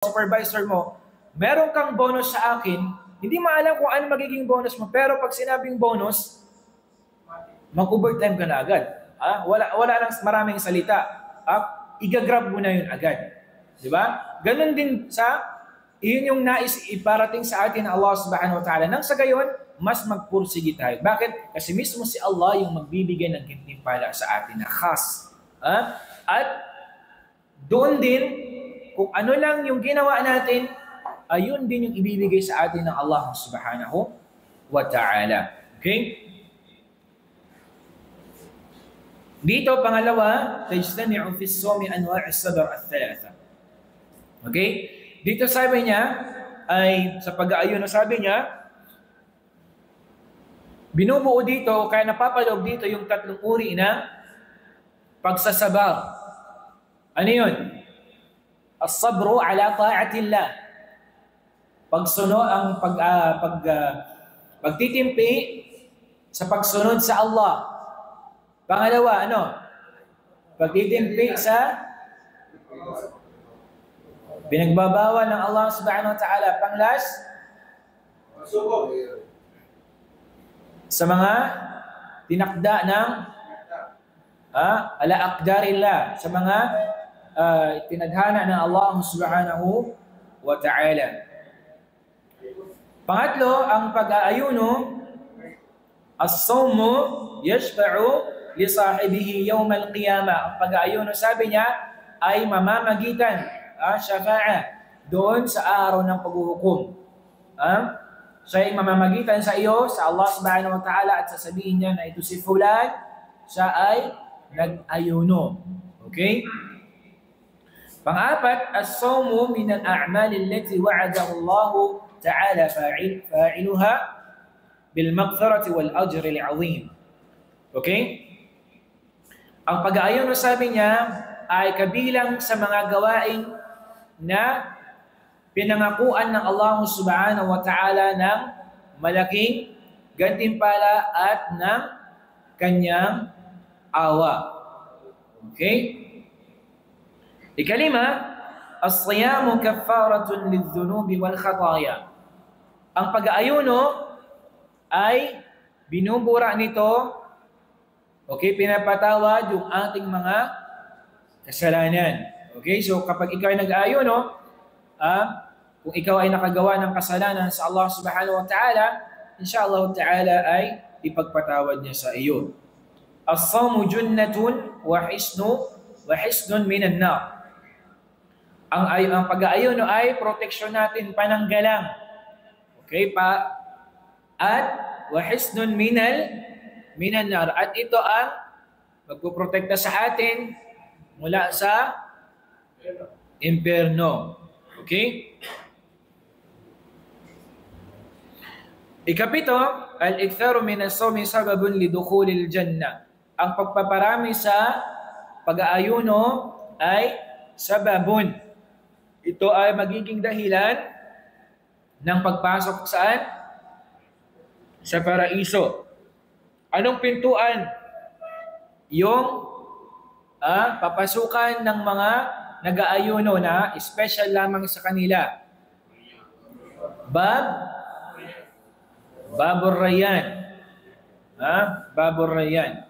supervisor mo, meron kang bonus sa akin, hindi maalam kung ano magiging bonus mo, pero pag sinabing bonus, mag-overtime ka na agad. Wala lang maraming salita. Igagrab mo na yun agad. Di ba? Ganun din iyon yung nais iparating sa atin ng Allah subhanahu wa ta'ala. Nang sa gayon, mas magpursige tayo. Bakit? Kasi mismo si Allah yung magbibigay ng gantimpala sa atin na khas. At doon din, kung ano lang yung ginawa natin, ayun din yung ibibigay sa atin ng Allah subhanahu wa ta'ala. Okay? Dito, pangalawa, tajtami'u fi as-sawmi anwa' as-sabr ath-thalatha. Okay? Dito sabi niya, ay sa pag-aayon sabi niya, binubuo dito, kaya napapaloob dito yung tatlong uri ng pagsasabar. Ano yun? As-sabru ala ta'atillah. Pagsunod pagtitimpi sa pagsunod sa Allah. Pangalawa, ano? Pagtitimpi sa pinagbabawal ng Allah subhanahu wa ta'ala. Panglas, sa mga tinakda ng ala aqdarillah, sa mga tinadhana ng Allah subhanahu wa ta'ala. Pangatlo, ang pag-aayuno, as-sawmu yashfa'u li sahibihi yawm al-qiyamah. Ang pag-aayuno, sabi niya, ay mamamagitan, syafa'a, doon sa araw ng paghuhukom. Siya ay mamamagitan sa iyo, sa Allah subhanahu wa ta'ala, at sasabihin niya na ito si fulan, siya ay nag-ayuno. Okay? Pang-apat, as-sawmu min al-a'mal allati wa'adahu Allah ta'ala fa'iluha bil maghfirati wal ajri al-'azim. Okay? Ang pag-aayuno, sabi niya, ay kabilang sa mga gawain na pinangakuan ng Allah subhanahu wa ta'ala ng malaking gantimpala at ng kanyang awa. Okay? Ikalima, as-siyamu kaffaratun lidh-dhunubi wal khataya. Ang pag-aayuno ay binubura nito, okay, pinapatawad yung ating mga kasalanan. Okay, so kapag ikaw ay nag-aayuno, kung ikaw ay nakagawa ng kasalanan sa Allah subhanahu wa ta'ala, insyaAllah ta'ala ay ipagpatawad niya sa iyo. As-sawmu junnatun wa hisnun minan nar. Ang pag-aayuno ay proteksyon natin, pananggalang. Okay, at wa hisnun minan nar. At ito ang magpoprotekta sa atin mula sa impyerno. Okay? Ikapito, al-iktharu min as-sawmi sababun lidukhulil jannah. Ang pagpaparami sa pag-aayuno ay sababun. Ito ay magiging dahilan ng pagpasok saan? Sa paraiso. Anong pintuan? Yung papasukan ng mga nag-aayuno na special lamang sa kanila. Babur Rayyan. Babur Rayyan.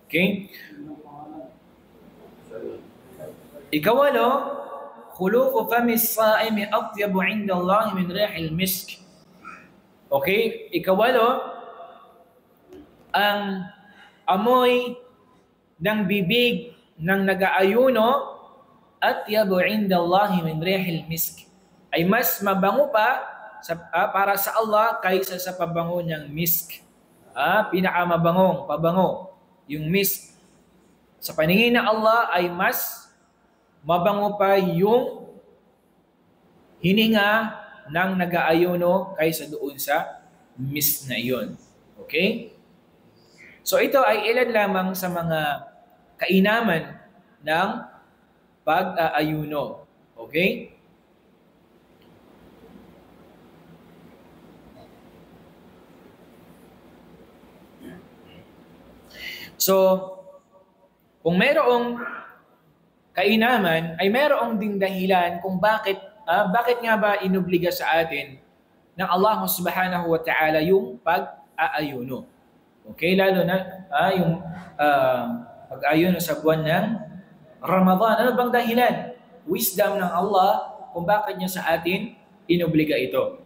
Okay? Ikawalo, khuluqu fami as-sa'imi atyabu 'inda Allah min rihil misk. Okay? Ikawalo, ang amoy ng bibig ng nag-aayuno atyabu 'inda Allah min rihil misk. Ay mas mabango pa para sa Allah kaysa sa pabango ng misk. Pinakamabangong pabango, yung misk. Sa paningin ng Allah ay mas mabango pa yung hininga ng nag-aayuno kaysa doon sa misk na iyon. Okay? So ito ay ilan lamang sa mga kainaman ng pag-aayuno. Okay? So, kung mayroong kainaman ay mayroong ding dahilan kung bakit nga ba inobliga sa atin ng Allah subhanahu wa ta'ala yung pag-aayuno. Okay, lalo na yung pag-aayuno sa buwan ng Ramadan. Ano bang dahilan? Wisdom ng Allah kung bakit niya sa atin inobliga ito.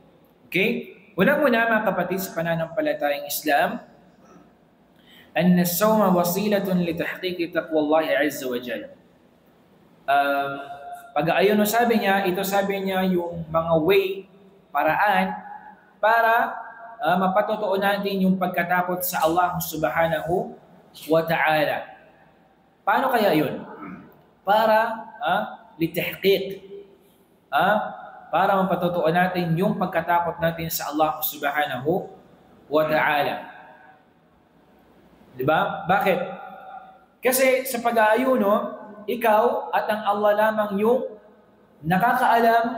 Okay? Unang-una mga kapatid sa pananampalatayang Islam, أن الصوم وسيلة لتحقيق تقوى الله عز وجل. Pag-aayuno sabi niya yung mga way, paraan para mapatotoo natin yung pagkatakot sa Allah subhanahu wa ta'ala. Paano kaya yun? Para litahqiq, para mapatotoo natin yung pagkatakot natin sa Allah subhanahu wa ta'ala. Diba? Bakit? Kasi sa pag-aayuno, ikaw at ang Allah lamang yung nakakaalam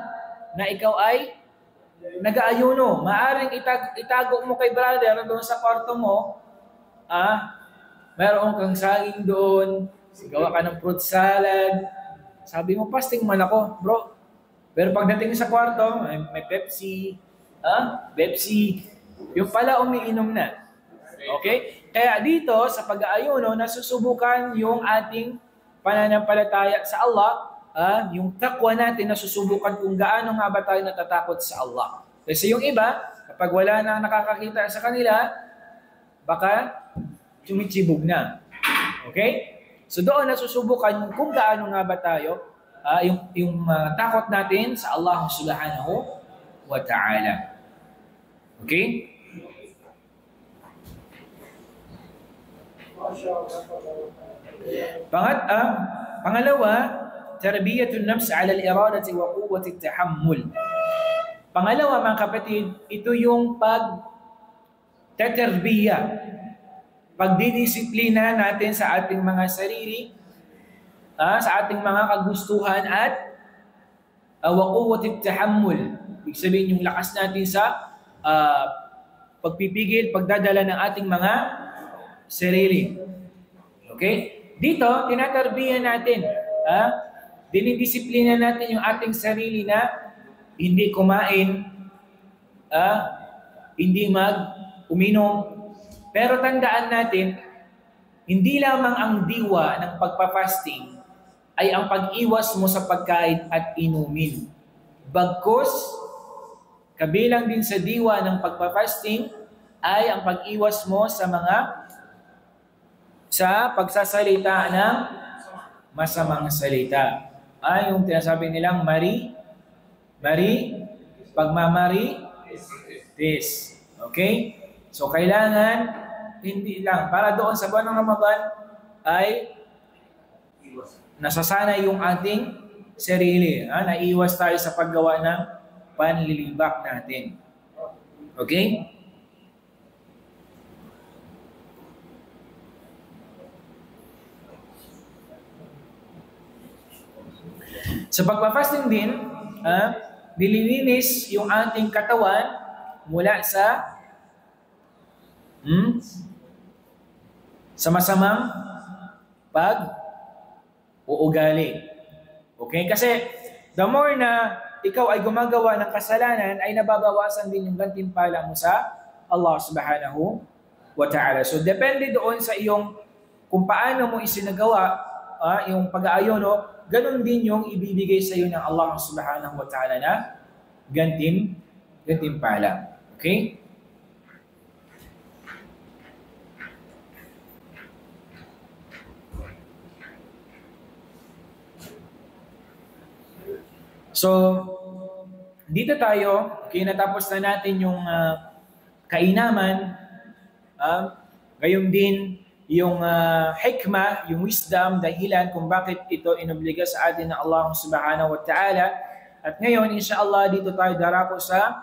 na ikaw ay nag-aayuno. Maaring itago mo kay brother doon sa kwarto mo, mayroon kang saging doon, gawa ka ng fruit salad, sabi mo, fasting man ako, bro. Pero pagdating sa kwarto, may Pepsi, Pepsi, yung pala umiinom na. Okay? Kaya dito, sa pag-aayuno, nasusubukan yung ating pananampalataya sa Allah, yung takwa natin, nasusubukan kung gaano nga ba tayo natatakot sa Allah. Kasi yung iba, kapag wala na nakakakita sa kanila, baka sumitsibog na. Okay? So doon nasusubukan kung gaano nga ba tayo, yung takot natin sa Allah subhanahu wa ta'ala. Okay? Pangalawa, tarbiyatun nafs ala al-iradati wa quwwati at-tahammul. Pangalawa mga kapatid, ito yung pagtatarbiya, pagdidisiplina natin sa ating mga sarili, sa ating mga kagustuhan at wa quwwati at-tahammul. Ibig sabihin yung lakas natin sa pagpipigil, pagdadala ng ating mga sarili. Okay? Dito, tinatarbiya natin, dinidisiplina natin yung ating sarili na hindi kumain, hindi uminom. Pero tandaan natin, hindi lamang ang diwa ng pagpapasting ay ang pag-iwas mo sa pagkain at inumin. Bagkus, kabilang din sa diwa ng pagpapasting ay ang pag-iwas mo sa pagsasalita ng masamang salita. Yung tinasabi nilang pagmamarites. Okay? So kailangan, hindi lang, para doon sa buwan ng Ramadan ay nasasanay yung ating sarili. Naiiwas tayo sa paggawa ng panlilibak natin. Okay? Sa pagpa-fasting din, nililinis yung ating katawan mula sa masamang pag-uugali. Okay? Kasi the more na ikaw ay gumagawa ng kasalanan, ay nababawasan din yung gantimpala mo sa Allah subhanahu wa ta'ala. So depende doon sa iyong kung paano mo isinagawa yung pag-aayuno, ganun din yung ibibigay sa iyo ng Allah subhanahu wa ta'ala na gantimpala. Okay? So, dito tayo, natapos na natin yung kainaman, gayon din yung hikmah, yung wisdom, dahilan kung bakit ito inobliga sa atin ng Allah subhanahu wa ta'ala. At ngayon, inshallah, dito tayo darako sa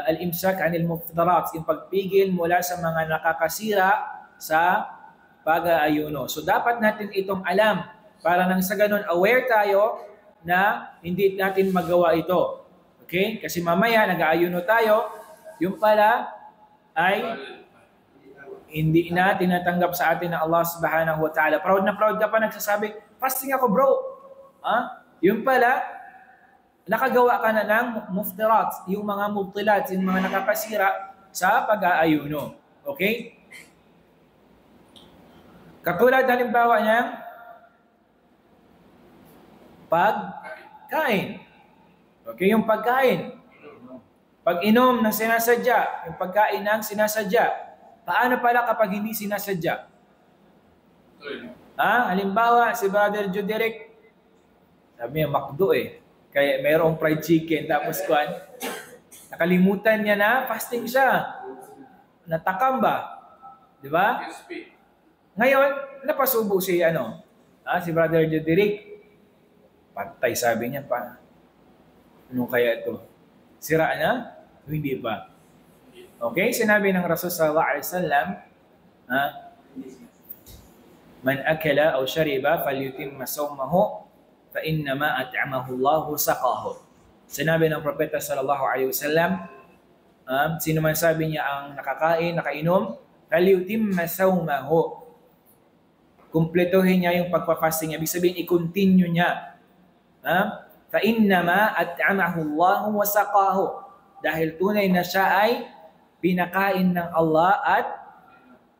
al-imsak anil muftarat, yung pagpigil mula sa mga nakakasira sa pag-aayuno. So dapat natin itong alam para nang sa ganun aware tayo na hindi natin magawa ito. Okay? Kasi mamaya nag-aayuno tayo, yung pala ay hindi na tinatanggap sa atin ng Allah subhanahu wa ta'ala. Proud na proud ka pa nagsasabi, fasting ako bro. Yung pala, nakagawa ka na ng muftirat, yung mga mubtilat, yung mga nakakasira sa pag-aayuno. Okay? Katulad halimbawa niya, pagkain. Okay, yung pagkain. Pag-inom ng sinasadya, yung pagkain ng sinasadya. Paano pala kapag hindi sinasadya? Halimbawa, si Brother Juderick, sabi niya, McDo Kaya mayroong fried chicken, tapos nakalimutan niya na fasting siya. Natakam ba? Di ba? Ngayon, napasubo si si Brother Juderick. Patay, sabi niya pa. Ano kaya ito? Sira na? O hindi pa? Okay, sinabi ng Rasul sallallahu alaihi wasallam, man akala aw shariba falyutimma sawmahu fa innama at'amahu Allahu saqahu. Sinabi ng propeta sallallahu alaihi wasallam, sino man sabi niya ang nakakain, nakainom, falyutimma sawmahu. Kumpletuhin niya yung pagpapasting niya. Ibig sabihin, i-continue niya. Fa innama at'amahu Allahu wa saqahu. Dahil tunay na siya ay pinakain ng Allah at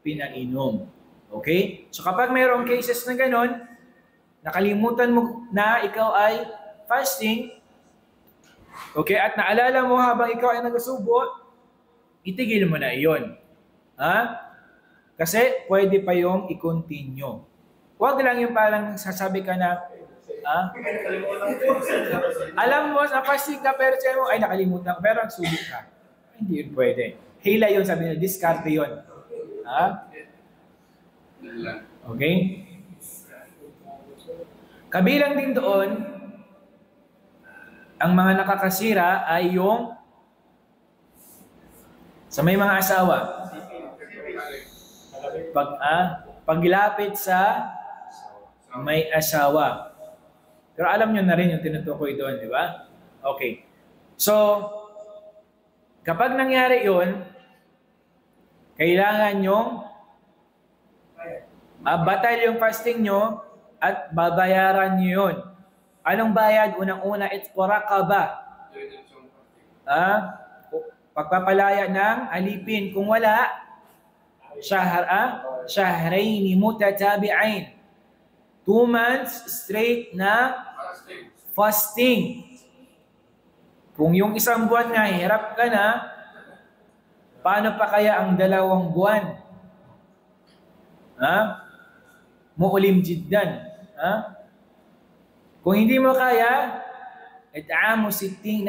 pinainom. Okay? So kapag mayroong cases na ganon, nakalimutan mo na ikaw ay fasting, okay, at naalala mo habang ikaw ay nagsubo, itigil mo na iyon. Kasi pwede pa yung i-continue. Huwag lang yung parang sasabi ka na, alam mo, na fasting ka, pero siya mo, ay nakalimutan ko, pero nagsubok ka. Hindi yun pwede. Hila yun, sabi nila, discard yun. Okay? Kabilang din doon, ang mga nakakasira ay yung sa may mga asawa. Paglapit sa may asawa. Pero alam nyo na rin yung tinutukoy doon, di ba? Okay. So, kapag nangyari yun, kailangan yung batal yung fasting nyo at babayaran nyo yun. Anong bayad? Unang-una, itqu raqaba. Pagpapalaya ng alipin. Kung wala, shahrayn mutatabi'ain. 2 months straight na fasting. Kung yung isang buwan nga, hirap ka na, paano pa kaya ang 2 buwan? Muulim jiddan. Kung hindi mo kaya, it'amu 60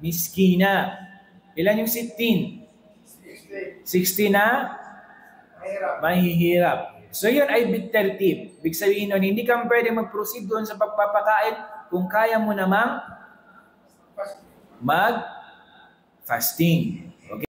miskina. Ilan yung 60? 60 na mahihirap. So yun ay bit-tertib. Ibig sabihin nun, hindi ka pwede mag-proceed doon sa pagpapakain kung kaya mo namang mag-fasting.